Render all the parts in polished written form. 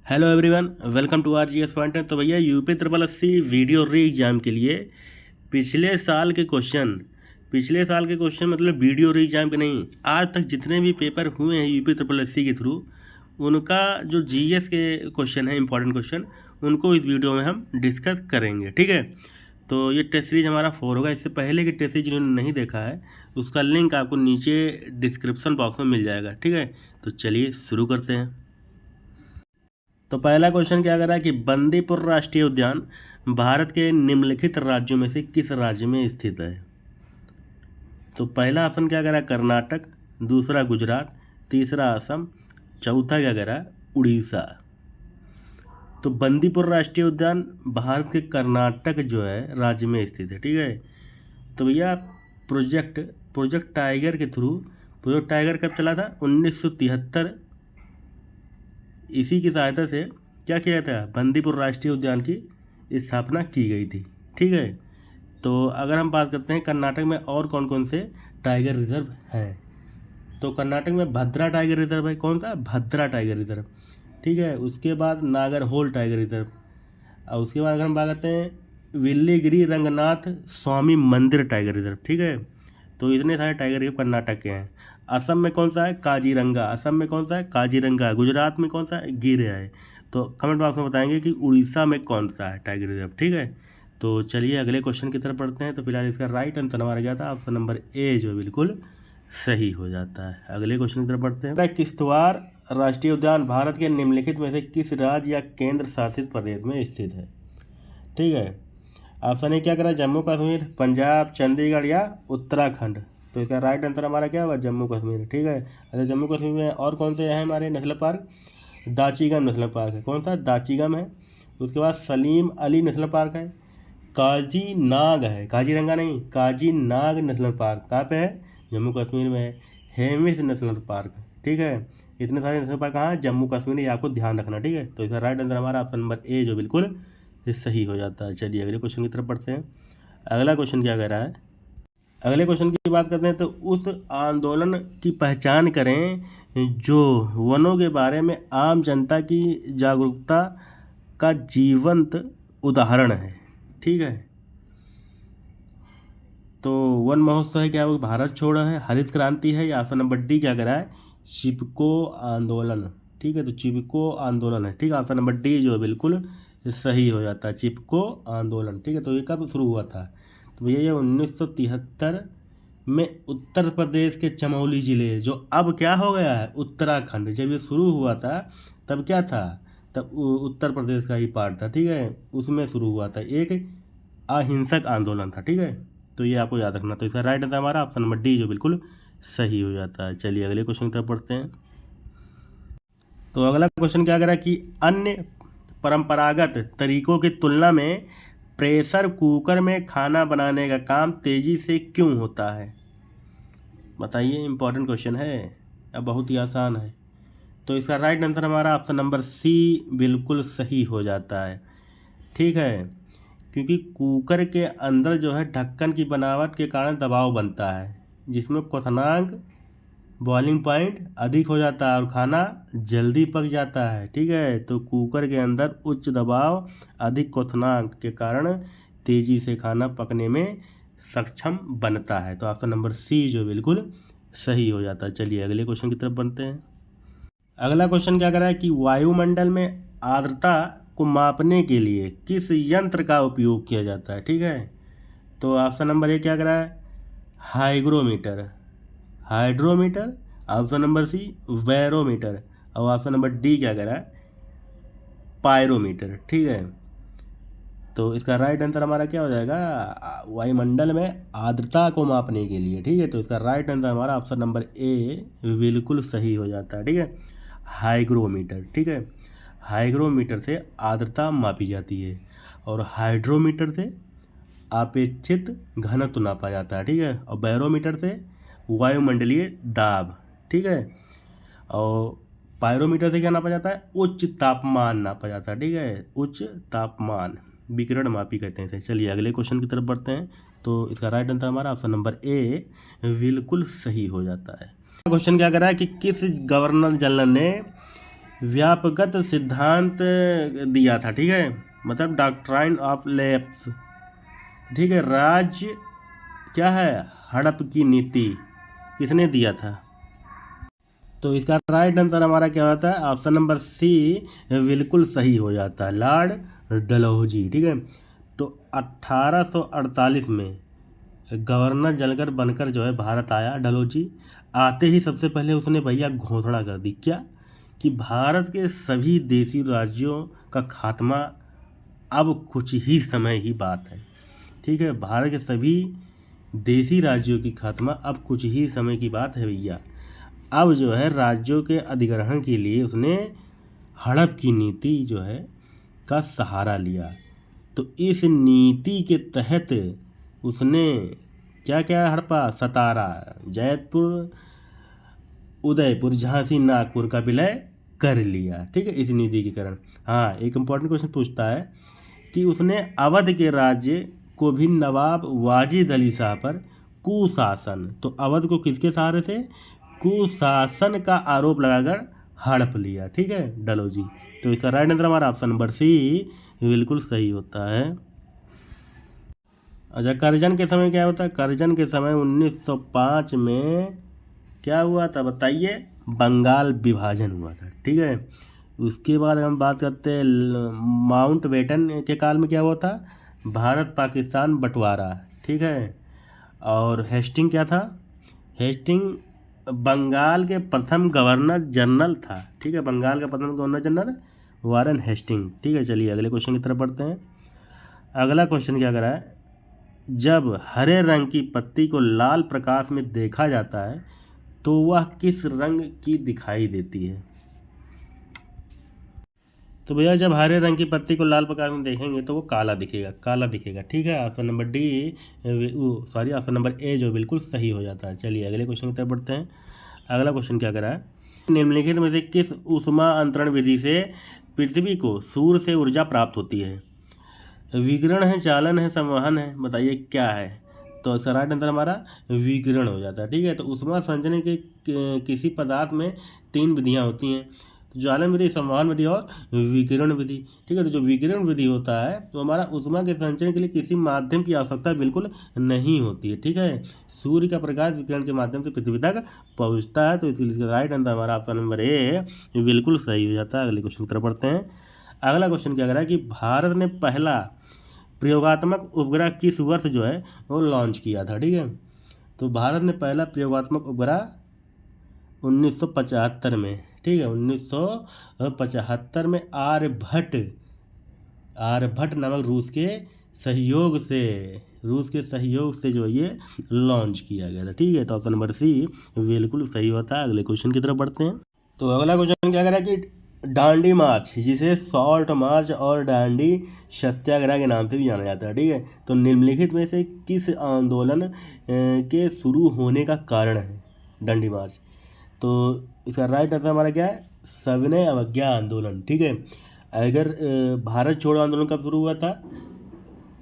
Hello everyone, welcome to R G S point. तो भैया UP triple S C video re exam के लिए पिछले साल के क्वेश्चन मतलब वीडियो री एग्ज़ाम के नहीं, आज तक जितने भी पेपर हुए हैं यूपी ट्रिपल एस सी के थ्रू, उनका जो जीएस के क्वेश्चन है, इंपॉर्टेंट क्वेश्चन, उनको इस वीडियो में हम डिस्कस करेंगे। ठीक है, तो ये टेस्ट सीरीज हमारा 4 होगा। इससे पहले की टेस्ट सीरीज जिन्होंने नहीं देखा है, उसका लिंक आपको नीचे डिस्क्रिप्शन बॉक्स में मिल जाएगा। ठीक है, तो चलिए शुरू करते हैं। तो पहला क्वेश्चन क्या कर रहा है कि बंदीपुर राष्ट्रीय उद्यान भारत के निम्नलिखित राज्यों में से किस राज्य में स्थित है। तो पहला ऑप्शन क्या कर रहा है, कर्नाटक, दूसरा गुजरात, तीसरा असम, चौथा क्या कर रहा है, उड़ीसा। तो बंदीपुर राष्ट्रीय उद्यान भारत के कर्नाटक जो है राज्य में स्थित है। ठीक है, तो भैया प्रोजेक्ट टाइगर के थ्रू, प्रोजेक्ट टाइगर कब चला था, 1973। इसी की सहायता से क्या किया था, बंदीपुर राष्ट्रीय उद्यान की स्थापना की गई थी। ठीक है, तो अगर हम बात करते हैं कर्नाटक में और कौन कौन से टाइगर रिजर्व हैं, तो कर्नाटक में भद्रा टाइगर रिजर्व है। कौन सा, भद्रा टाइगर रिजर्व। ठीक है, उसके बाद नागरहोल टाइगर रिजर्व, और उसके बाद अगर हम बात करते हैं विल्लीगिरी रंगनाथ स्वामी मंदिर टाइगर रिजर्व। ठीक है, तो इतने सारे टाइगर रिजर्व कर्नाटक के हैं। असम में कौन सा है, काजीरंगा। असम में कौन सा है, काजीरंगा। गुजरात में कौन सा है, गिर है। तो कमेंट बॉक्स में बताएंगे कि उड़ीसा में कौन सा है टाइगर रिजर्व। ठीक है, तो चलिए अगले क्वेश्चन की तरफ पढ़ते हैं। तो फिलहाल इसका राइट आंसर हमारा क्या था, ऑप्शन नंबर ए जो बिल्कुल सही हो जाता है। अगले क्वेश्चन की तरफ पढ़ते हैं। किश्तवाड़ राष्ट्रीय उद्यान भारत के निम्नलिखित में से किस राज्य या केंद्र शासित प्रदेश में स्थित है। ठीक है, ऑप्शन ए क्या करा, जम्मू कश्मीर, पंजाब, चंडीगढ़ या उत्तराखंड। तो इसका राइट आंसर हमारा क्या होगा, जम्मू कश्मीर। ठीक है, अच्छा जम्मू कश्मीर में और कौन से हैं हमारे national park, Dachigam national park है। कौन सा, दाचीगम है। उसके बाद सलीम अली नेशनल पार्क है, काजी नाग है, काजीरंगा नहीं, काजी नाग नेशनल पार्क कहाँ पे है, जम्मू कश्मीर में है। Hemis national park. ठीक है, इतने सारे नेशनल पार्क कहाँ है, जम्मू कश्मीर, ये आपको ध्यान रखना। ठीक है, तो इसका राइट आंसर हमारा ऑप्शन नंबर ए जो बिल्कुल सही हो जाता है। चलिए अगले क्वेश्चन की तरफ पढ़ते हैं। अगला क्वेश्चन क्या कह रहा है, अगले क्वेश्चन की बात करते हैं। तो उस आंदोलन की पहचान करें जो वनों के बारे में आम जनता की जागरूकता का जीवंत उदाहरण है। ठीक है, तो वन महोत्सव है क्या, वो भारत छोड़ो है, हरित क्रांति है, या ऑप्शन नंबर डी क्या करा है, चिपको आंदोलन। ठीक है, तो चिपको आंदोलन है। ठीक है, ऑप्शन नंबर डी जो बिल्कुल सही हो जाता है, चिपको आंदोलन। ठीक है, तो ये कब शुरू हुआ था, तो भैया ये 1973 में उत्तर प्रदेश के चमोली ज़िले, जो अब क्या हो गया है उत्तराखंड, जब ये शुरू हुआ था तब क्या था, तब उत्तर प्रदेश का ही पार्ट था। ठीक है, उसमें शुरू हुआ था, एक अहिंसक आंदोलन था। ठीक है, तो ये आपको याद रखना। तो इसका राइट आंसर हमारा ऑप्शन नंबर डी जो बिल्कुल सही हो जाता है। चलिए अगले क्वेश्चन की तरफ पढ़ते हैं। तो अगला क्वेश्चन क्या कह रहा है कि अन्य परंपरागत तरीकों की तुलना में प्रेशर कुकर में खाना बनाने का काम तेज़ी से क्यों होता है, बताइए। इंपॉर्टेंट क्वेश्चन है, अब बहुत ही आसान है। तो इसका राइट आंसर हमारा ऑप्शन नंबर सी बिल्कुल सही हो जाता है। ठीक है, क्योंकि कुकर के अंदर जो है ढक्कन की बनावट के कारण दबाव बनता है, जिसमें क्वथनांक बॉइलिंग पॉइंट अधिक हो जाता है और खाना जल्दी पक जाता है। ठीक है, तो कुकर के अंदर उच्च दबाव, अधिक क्वथनांक के कारण तेज़ी से खाना पकने में सक्षम बनता है। तो ऑप्शन नंबर सी जो बिल्कुल सही हो जाता है। चलिए अगले क्वेश्चन की तरफ बढ़ते हैं। अगला क्वेश्चन क्या कर रहा है कि वायुमंडल में आर्द्रता को मापने के लिए किस यंत्र का उपयोग किया जाता है। ठीक है, तो ऑप्शन नंबर ए क्या कर रहा है, hygrometer, hydrometer, option number C barometer, और ऑप्शन नंबर डी क्या कह रहा है, पायरोमीटर। ठीक है, तो इसका राइट आंसर हमारा क्या हो जाएगा, वायुमंडल में आर्द्रता को मापने के लिए। ठीक है, तो इसका राइट आंसर हमारा ऑप्शन नंबर ए बिल्कुल सही हो जाता है। ठीक है, हाइग्रोमीटर। ठीक है, हाइग्रोमीटर से आर्द्रता मापी जाती है और हाइड्रोमीटर से अपेक्षित घनत्व नापा जाता है। ठीक है, और बैरोमीटर से वायुमंडलीय दाब। ठीक है, और पायरोमीटर से क्या नापा जाता है, उच्च तापमान नापा जाता है। ठीक है, उच्च तापमान, विकिरण मापी कहते हैं इसे। चलिए अगले क्वेश्चन की तरफ बढ़ते हैं। तो इसका राइट आंसर हमारा ऑप्शन नंबर ए बिल्कुल सही हो जाता है। क्वेश्चन क्या कर रहा है कि किस गवर्नर जनरल ने व्यापकत सिद्धांत दिया था, ठीक है, मतलब डॉक्ट्राइन ऑफ लैप्स, ठीक है। राज्य क्या है, हड़प की नीति किसने दिया था? तो इसका राइट आंसर हमारा क्या होता है, ऑप्शन नंबर सी बिल्कुल सही हो जाता है, लॉर्ड डलहौजी, ठीक है। तो 1848 में गवर्नर जनरल बनकर जो है भारत आया डलहौजी। आते ही सबसे पहले उसने भैया घोषणा कर दी, क्या, कि भारत के सभी देशी राज्यों का खात्मा अब कुछ ही समय ही बात है, ठीक है। भारत के सभी देशी राज्यों की खात्मा अब कुछ ही समय की बात है भैया। अब जो है राज्यों के अधिग्रहण के लिए उसने हड़प की नीति जो है का सहारा लिया। तो इस नीति के तहत उसने क्या क्या हड़पा, सतारा, जयपुर, उदयपुर, झांसी, नागपुर का विलय कर लिया, ठीक है, इस नीति के कारण। हाँ, एक इम्पॉर्टेंट क्वेश्चन पूछता है कि उसने अवध के राज्य को भी नवाब वाजिद अली शाह पर कुशासन, तो अवध को किसके सहारे से, कुशासन का आरोप लगाकर हड़प लिया, ठीक है, डलहौजी। तो इसका राइट आंसर हमारा ऑप्शन नंबर सी बिल्कुल सही होता है। अच्छा, करजन के समय क्या होता है, करजन के समय 1905 में क्या हुआ था बताइए, बंगाल विभाजन हुआ था, ठीक है। उसके बाद हम बात करते हैं माउंट बेटन के काल में क्या हुआ था, भारत पाकिस्तान बंटवारा, ठीक है। और हेस्टिंग क्या था, हेस्टिंग बंगाल के प्रथम गवर्नर जनरल था, ठीक है, बंगाल का प्रथम गवर्नर जनरल वारन हेस्टिंग, ठीक है। चलिए अगले क्वेश्चन की तरफ बढ़ते हैं। अगला क्वेश्चन क्या करा है, जब हरे रंग की पत्ती को लाल प्रकाश में देखा जाता है तो वह किस रंग की दिखाई देती है? तो भैया जब हरे रंग की पत्ती को लाल प्रकाश में देखेंगे तो वो काला दिखेगा, काला दिखेगा, ठीक है। Option number D, sorry, option number A जो बिल्कुल सही हो जाता है। चलिए अगले क्वेश्चन की तरफ बढ़ते हैं। अगला क्वेश्चन क्या करा है, निम्नलिखित में से किस ऊष्मा अंतरण विधि से पृथ्वी को सूर्य से ऊर्जा प्राप्त होती है? विकिरण है, चालन है, संवहन है, बताइए क्या है? तो इसका राइट आंसर हमारा विकिरण हो जाता है, ठीक है। तो ऊष्मा संचरण के किसी पदार्थ में 3 विधियां होती हैं, तो ज्वालन विधि, संवहन विधि और विकिरण विधि, ठीक है। तो जो विकिरण विधि होता है तो हमारा ऊष्मा के संचरण के लिए किसी माध्यम की आवश्यकता बिल्कुल नहीं होती है, ठीक है। सूर्य का प्रकाश विकिरण के माध्यम से पृथ्वी तक पहुँचता है, तो इसलिए राइट आंसर हमारा ऑप्शन नंबर ए बिल्कुल सही हो जाता है। अगले क्वेश्चन की तरफ बढ़ते हैं। अगला क्वेश्चन क्या कह रहा है कि भारत ने पहला प्रयोगात्मक उपग्रह किस वर्ष जो है वो लॉन्च किया था, ठीक है। तो भारत ने पहला प्रयोगात्मक उपग्रह 1975 में, ठीक है, 1975 में आर्यभट्ट नामक रूस के सहयोग से जो ये लॉन्च किया गया था, ठीक है। तो ऑप्शन नंबर सी बिल्कुल सही होता है। अगले क्वेश्चन की तरफ बढ़ते हैं। तो अगला क्वेश्चन क्या कह रहा है कि डांडी मार्च, जिसे सॉल्ट मार्च और डांडी सत्याग्रह के नाम से भी जाना जाता है, ठीक है। तो निम्नलिखित में से किस आंदोलन के शुरू होने का कारण है डांडी मार्च? तो इसका राइट आंसर हमारा क्या है, सविनय अवज्ञा आंदोलन, ठीक है। अगर भारत छोड़ो आंदोलन कब शुरू हुआ था,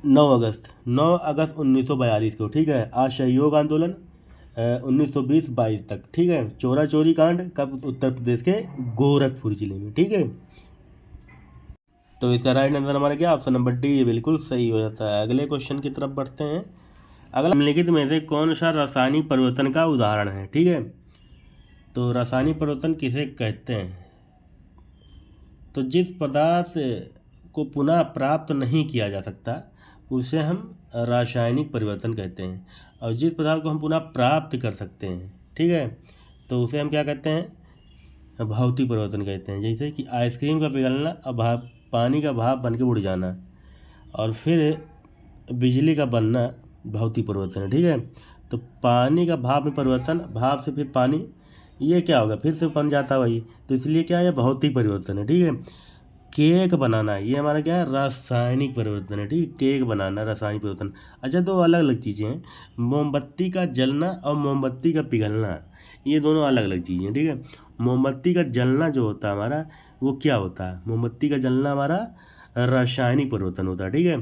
9 अगस्त 1942 को, ठीक है। असहयोग आंदोलन 1920-22 तक, ठीक है। चोरा चोरी कांड कब, उत्तर प्रदेश के गोरखपुर जिले में, ठीक है। तो इसका राइट आंसर हमारा क्या, ऑप्शन नंबर डी बिल्कुल सही हो जाता है। अगले क्वेश्चन की तरफ बढ़ते हैं। अगला निम्नलिखित में से कौन सा रासायनिक परिवर्तन का उदाहरण है, ठीक है। तो रासायनिक परिवर्तन किसे कहते हैं? तो जिस पदार्थ को पुनः प्राप्त नहीं किया जा सकता उसे हम रासायनिक परिवर्तन कहते हैं, और जिस पदार्थ को हम पुनः प्राप्त कर सकते हैं, ठीक है, तो उसे हम क्या कहते हैं, भौतिक परिवर्तन कहते हैं। जैसे कि आइसक्रीम का पिघलना और भाप, पानी का भाप बन के उड़ जाना, और फिर बिजली का बनना भौतिक परिवर्तन है, ठीक है। तो पानी का भाप में परिवर्तन, भाप से फिर पानी, ये क्या होगा, फिर से बन जाता वही, तो इसलिए क्या है, भौतिक परिवर्तन है, ठीक है। केक बनाना, ये हमारा क्या है, रासायनिक परिवर्तन है, ठीक है। केक बनाना रासायनिक परिवर्तन। अच्छा, दो अलग अलग चीज़ें हैं, मोमबत्ती का जलना और मोमबत्ती का पिघलना, ये दोनों अलग अलग चीज़ें हैं, ठीक है। मोमबत्ती का जलना जो होता है हमारा, वो क्या होता है, मोमबत्ती का जलना हमारा रासायनिक परिवर्तन होता है, ठीक है।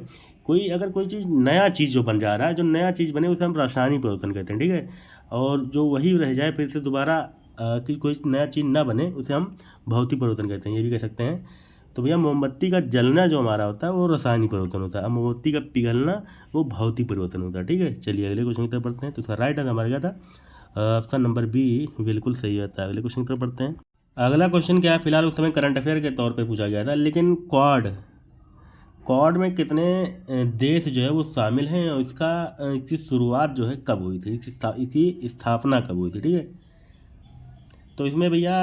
अगर कोई चीज़, नया चीज़ जो बन जा रहा है, जो नया चीज़ बने उसे हम रासायनिक परिवर्तन कहते हैं, ठीक है। और जो वही रह जाए फिर से दोबारा कि कोई नया चीज़ ना बने उसे हम भौतिक परिवर्तन कहते हैं, ये भी कह सकते हैं। तो भैया मोमबत्ती का जलना जो हमारा होता है वो रासायनिक परिवर्तन होता है, और मोमबत्ती का पिघलना वो भौतिक परिवर्तन होता है। ठीक है, चलिए अगले क्वेश्चन की तरफ पढ़ते हैं। तो इसका राइट आंसर हमारा क्या था, ऑप्शन नंबर बी बिल्कुल सही होता है। अगले क्वेश्चन की तरफ पढ़ते हैं। अगला क्वेश्चन क्या है, फिलहाल उस समय करंट अफेयर के तौर पे पूछा गया था, लेकिन क्वाड क्वाड में कितने देश जो है वो शामिल हैं, और इसकी शुरुआत जो है कब हुई थी, इसकी स्थापना कब हुई थी। ठीक है, तो इसमें भैया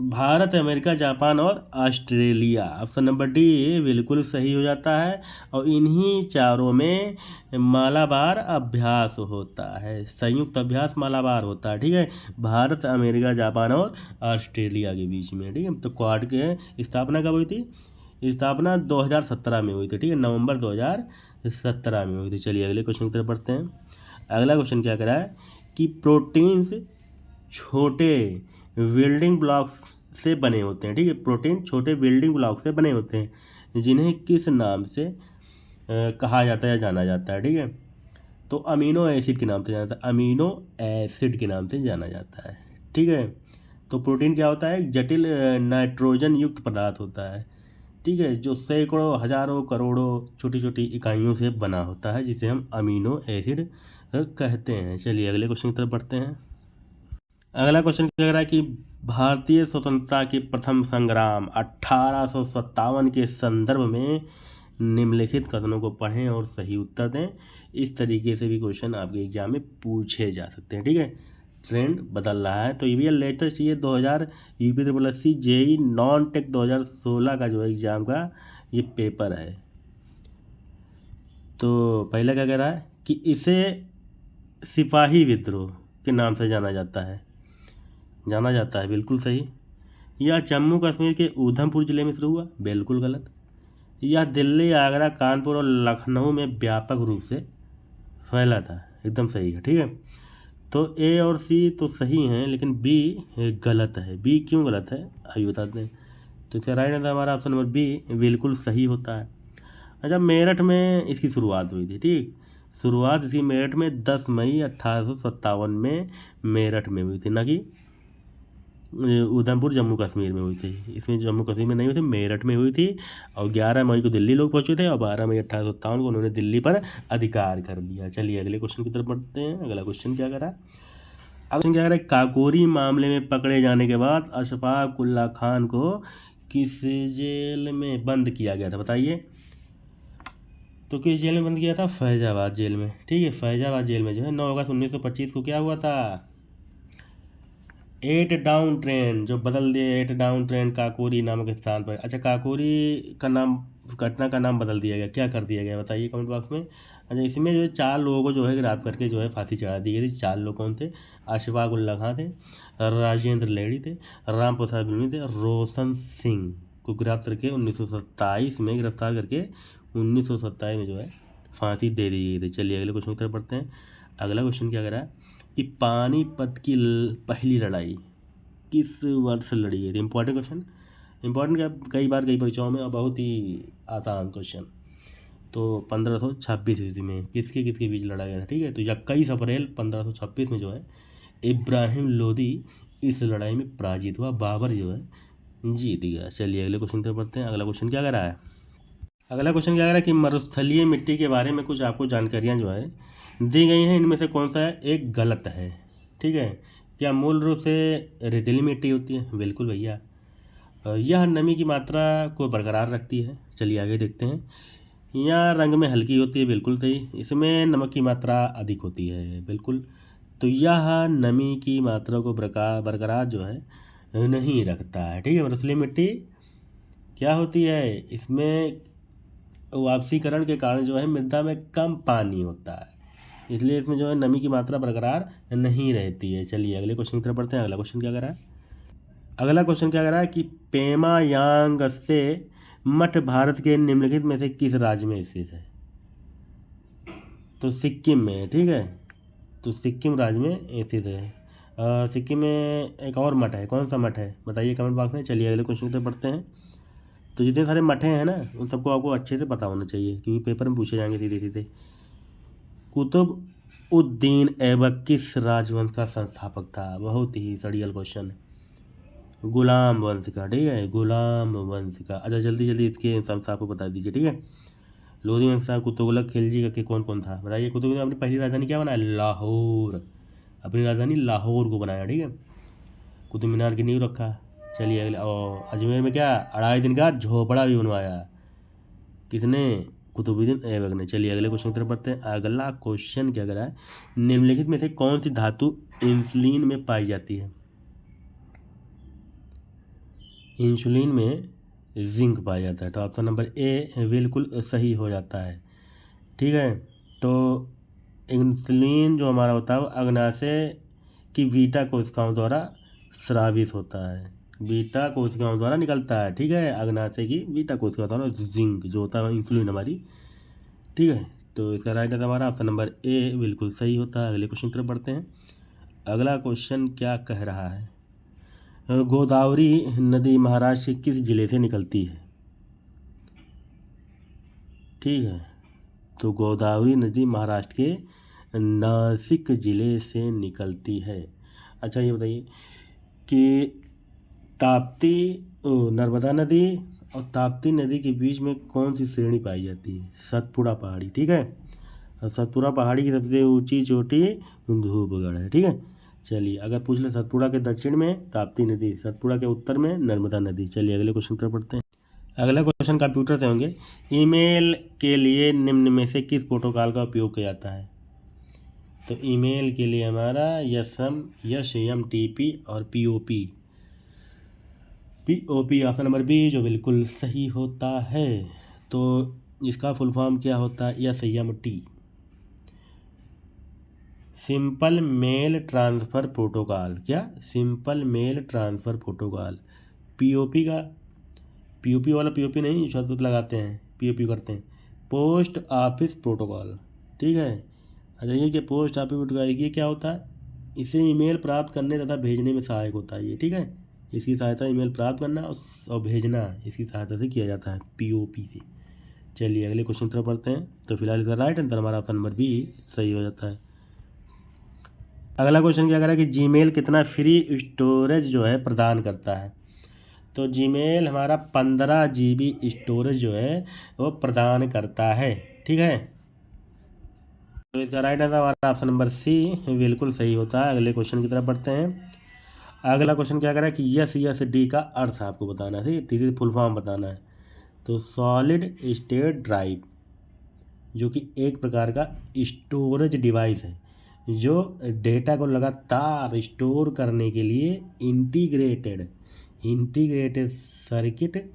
भारत, अमेरिका, जापान और ऑस्ट्रेलिया, ऑप्शन नंबर डी बिल्कुल सही हो जाता है। और इन्हीं चारों में मालाबार अभ्यास होता है, संयुक्त अभ्यास मालाबार होता है। ठीक है, भारत, अमेरिका, जापान और ऑस्ट्रेलिया के बीच में। ठीक है, तो क्वाड के स्थापना कब हुई थी, स्थापना 2017 में हुई थी। ठीक है, नवंबर 2017 में हुई थी। चलिए अगले क्वेश्चन की तरफ पढ़ते हैं। अगला क्वेश्चन क्या करा है कि प्रोटीन्स छोटे बिल्डिंग ब्लॉक्स से बने होते हैं। ठीक है, प्रोटीन छोटे बिल्डिंग ब्लॉक से बने होते हैं, जिन्हें किस नाम से कहा जाता है या जाना जाता है। ठीक है, तो अमीनो एसिड के नाम से जाना जाता है, अमीनो एसिड के नाम से जाना जाता है। ठीक है, तो प्रोटीन क्या होता है, जटिल नाइट्रोजन युक्त पदार्थ होता है। ठीक है, जो सैकड़ों, हजारों, करोड़ों छोटी छोटी इकाइयों से बना होता है, जिसे हम अमीनो एसिड कहते हैं। चलिए अगले क्वेश्चन की तरफ बढ़ते हैं। अगला क्वेश्चन कह रहा है कि भारतीय स्वतंत्रता के प्रथम संग्राम 1857 के संदर्भ में निम्नलिखित कथनों को पढ़ें और सही उत्तर दें। इस तरीके से भी क्वेश्चन आपके एग्जाम में पूछे जा सकते हैं। ठीक है, ट्रेंड बदल रहा है। तो ये भी लेटेस्ट, ये 2000 UPSSC जेई नॉन टेक 2016 का जो है एग्ज़ाम का ये पेपर है। तो पहला क्या कह रहा है कि इसे सिपाही विद्रोह के नाम से जाना जाता है, बिल्कुल सही। यह जम्मू कश्मीर के उधमपुर ज़िले में शुरू हुआ, बिल्कुल गलत। यह दिल्ली, आगरा, कानपुर और लखनऊ में व्यापक रूप से फैला था, एकदम सही है। ठीक है, तो ए और सी तो सही हैं, लेकिन बी गलत है। बी क्यों गलत है अभी बताते हैं। तो इसका राइट आंसर हमारा ऑप्शन नंबर बी बिल्कुल सही होता है। अच्छा, मेरठ में इसकी शुरुआत हुई थी। ठीक, शुरुआत इसकी मेरठ में 10 मई 1857 में मेरठ में हुई थी, ना कि उधमपुर जम्मू कश्मीर में हुई थी। इसमें जम्मू कश्मीर में नहीं हुई थी, मेरठ में हुई थी। और 11 मई को दिल्ली लोग पहुंचे थे, और 12 मई 1857 को उन्होंने दिल्ली पर अधिकार कर लिया। चलिए अगले क्वेश्चन की तरफ बढ़ते हैं। अगला क्वेश्चन क्या करा, क्वेश्चन क्या करा, काकोरी मामले में पकड़े जाने के बाद अशफाक उल्ला खान को किस जेल में बंद किया गया था, बताइए। तो किस जेल में बंद किया था, फैजाबाद जेल में। ठीक है, फैजाबाद जेल में जो है 9 अगस्त 1925 को क्या हुआ था, 8 डाउन ट्रेन जो बदल दिए, 8 डाउन ट्रेन काकोरी नामक स्थान पर। अच्छा, काकोरी का नाम, घटना का नाम बदल दिया गया, क्या कर दिया गया बताइए कमेंट बॉक्स में। अच्छा, इसमें जो है 4 लोगों को जो है गिरफ्तार करके जो है फांसी चढ़ा दी गई थी। 4 लोग कौन थे, अशफाक उल्ला खां थे, राजेंद्र लेडी थे, राम प्रसाद बिल्मी थे, रोशन सिंह को गिरफ्तार करके 1927 में गिरफ्तार करके 1927 में जो है फांसी दे दी गई थी। चलिए अगले क्वेश्चन की तरफ पढ़ते हैं। अगला क्वेश्चन क्या कर रहा है कि पानीपत की पहली लड़ाई किस वर्ष लड़ी गई थी। इंपॉर्टेंट क्वेश्चन, इंपॉर्टेंट क्या, कई बार कई परीक्षाओं में, और बहुत ही आसान क्वेश्चन। तो 1526 ईस्वी में किसके किसके बीच लड़ा गया था। ठीक है, तो 21 अप्रैल 1526 में जो है इब्राहिम लोदी इस लड़ाई में पराजित हुआ, बाबर जो है जीत गया। चलिए अगले क्वेश्चन पर पढ़ते हैं। अगला क्वेश्चन क्या कर रहा है, अगला क्वेश्चन क्या कर रहा है कि मरुस्थलीय मिट्टी के बारे में कुछ आपको जानकारियाँ जो है दी गई हैं, इनमें से कौन सा है एक गलत है। ठीक है, क्या मूल रूप से रेतीली मिट्टी होती है, बिल्कुल भैया। यह नमी की मात्रा को बरकरार रखती है, चलिए आगे देखते हैं। यह रंग में हल्की होती है, बिल्कुल सही। इसमें नमक की मात्रा अधिक होती है, बिल्कुल। तो यह नमी की मात्रा को बरकरार जो है नहीं रखता है। ठीक है, मरुस्थलीय मिट्टी क्या होती है, इसमें वाष्पीकरण के कारण जो है मृदा में कम पानी होता है, इसलिए इसमें जो है नमी की मात्रा बरकरार नहीं रहती है। चलिए अगले क्वेश्चन की तरफ बढ़ते हैं। अगला क्वेश्चन क्या कर रहा है, अगला क्वेश्चन क्या कर रहा है कि पेमा यांगत्से मठ भारत के निम्नलिखित में से किस राज्य में स्थित है। तो सिक्किम में है। ठीक है, तो सिक्किम राज्य में स्थित है। सिक्किम में एक और मठ है, कौन सा मठ है बताइए कमेंट बॉक्स में। चलिए अगले क्वेश्चन की तरफ बढ़ते हैं। तो जितने सारे मठे हैं ना, उन सबको आपको अच्छे से पता होना चाहिए, क्योंकि पेपर में पूछे जाएंगे सीधे सीधे। कुतुब उद्दीन ऐबक किस राजवंश का संस्थापक था, बहुत ही सड़ियल क्वेश्चन। गुलाम वंश का, ठीक है, गुलाम वंश का। अच्छा जल्दी जल्दी इसके सब आपको बता दीजिए, ठीक है। लोधी वंश का कुतुगलक खिलजी का के कौन कौन था बताइए। कुतुब ने अपनी पहली राजधानी क्या बनाया, लाहौर, अपनी राजधानी लाहौर को बनाया, ठीक है। कुतुब मीनार की नींव रखा। चलिए अगले, और अजमेर में क्या 2.5 दिन का झोपड़ा भी बनवाया, किसने, कुतुबुद्दीन ऐबक ने। चलिए अगले क्वेश्चन की तरफ बढ़ते हैं। अगला क्वेश्चन क्या कर रहा है, निम्नलिखित में से कौन सी धातु इंसुलिन में पाई जाती है। इंसुलिन में जिंक पाया जाता है, तो ऑप्शन नंबर ए बिल्कुल सही हो जाता है, ठीक है। तो इंसुलिन जो हमारा होता है वो अग्नाशय की बीटा कोशिकाओं द्वारा स्रावित होता है, बीटा कोशिकाओं द्वारा निकलता है, ठीक है। अग्नाशय की बीटा कोशिकाओं द्वारा जिंक जो होता है इंसुलिन हमारी, ठीक है। तो इसका राइट आंसर हमारा ऑप्शन नंबर ए बिल्कुल सही होता है। अगले क्वेश्चन की तरफ बढ़ते हैं। अगला क्वेश्चन क्या कह रहा है, गोदावरी नदी महाराष्ट्र के किस जिले से निकलती है, ठीक है। तो गोदावरी नदी महाराष्ट्र के नासिक जिले से निकलती है। अच्छा ये बताइए कि ताप्ती नर्मदा नदी और ताप्ती नदी के बीच में कौन सी श्रेणी पाई जाती है, सतपुड़ा पहाड़ी, ठीक है। और सतपुड़ा पहाड़ी की सबसे ऊंची चोटी धूपगढ़ है, ठीक है। चलिए अगर पूछ ले सतपुड़ा के दक्षिण में ताप्ती नदी, सतपुड़ा के उत्तर में नर्मदा नदी। चलिए अगले क्वेश्चन पर पढ़ते हैं। अगला क्वेश्चन कंप्यूटर से होंगे। ईमेल के लिए निम्न में से किस प्रोटोकॉल का उपयोग किया जाता है। तो ईमेल के लिए हमारा SMTP और POP ऑप्शन नंबर बी जो बिल्कुल सही होता है। तो इसका फुल फॉर्म क्या होता है, SMT, simple mail transfer protocol, क्या, simple mail transfer protocol. POP का, POP वाला POP नहीं शब्द लगाते हैं, POP करते हैं, पोस्ट ऑफिस प्रोटोकॉल, ठीक है। अच्छा ये क्या पोस्ट ऑफिस प्रोटोकॉल, ये क्या होता है, इसे ईमेल प्राप्त करने तथा भेजने में सहायक होता है ये, ठीक है। इसकी सहायता ईमेल प्राप्त करना और भेजना इसकी सहायता से किया जाता है, POP से। चलिए अगले क्वेश्चन तरफ पढ़ते हैं। तो फिलहाल इसका राइट आंसर हमारा ऑप्शन नंबर बी सही हो जाता है। अगला क्वेश्चन क्या कह रहा है कि जीमेल कितना फ्री स्टोरेज जो है प्रदान करता है। तो जीमेल हमारा 15 GB स्टोरेज जो है वो प्रदान करता है, ठीक है। तो इसका राइट आंसर हमारा ऑप्शन नंबर सी बिल्कुल सही होता है। अगले क्वेश्चन की तरफ बढ़ते हैं। अगला क्वेश्चन क्या कर रहा है कि SSD का अर्थ आपको बताना है, ठीक है, फुल फॉर्म बताना है। तो सॉलिड स्टेट ड्राइव जो कि एक प्रकार का स्टोरेज डिवाइस है जो डेटा को लगातार स्टोर करने के लिए इंटीग्रेटेड सर्किट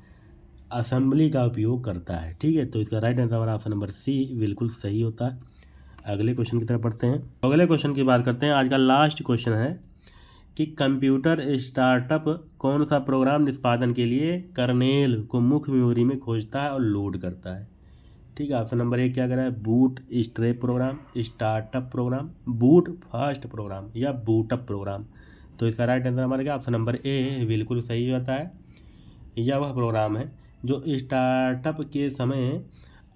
असेंबली का उपयोग करता है, ठीक है। तो इसका राइट आंसर हमारा ऑप्शन नंबर सी बिल्कुल सही होता है। अगले क्वेश्चन की तरफ पढ़ते हैं। अगले क्वेश्चन की बात करते हैं। आज का लास्ट क्वेश्चन है कि कंप्यूटर स्टार्टअप कौन सा प्रोग्राम निष्पादन के लिए कर्नेल को मुख्य मेमोरी में खोजता है और लोड करता है, ठीक है। ऑप्शन नंबर 1 क्या कह रहा है, boot strap program, startup program, boot fast program या बूटअप प्रोग्राम। तो इसका राइट आंसर हमारा क्या, ऑप्शन नंबर ए बिल्कुल सही होता है। यह वह प्रोग्राम है जो स्टार्टअप के समय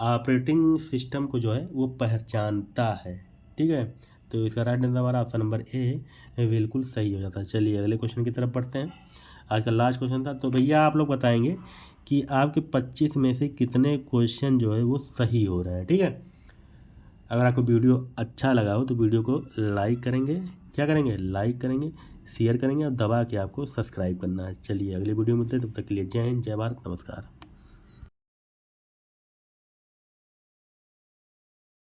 ऑपरेटिंग सिस्टम को जो है वो पहचानता है, ठीक है। तो इसका राइट आंसर हमारा ऑप्शन नंबर ए बिल्कुल सही हो जाता है। चलिए अगले क्वेश्चन की तरफ बढ़ते हैं। आज का लास्ट क्वेश्चन था। तो भैया आप लोग बताएंगे कि आपके 25 में से कितने क्वेश्चन जो है वो सही हो रहे हैं, ठीक है। अगर आपको वीडियो अच्छा लगा हो तो वीडियो को लाइक करेंगे, क्या करेंगे, लाइक करेंगे, शेयर करेंगे और दबा के आपको सब्सक्राइब करना है। चलिए अगले वीडियो में मिलते हैं, तब तक के लिए जय हिंद, जय भारत, नमस्कार।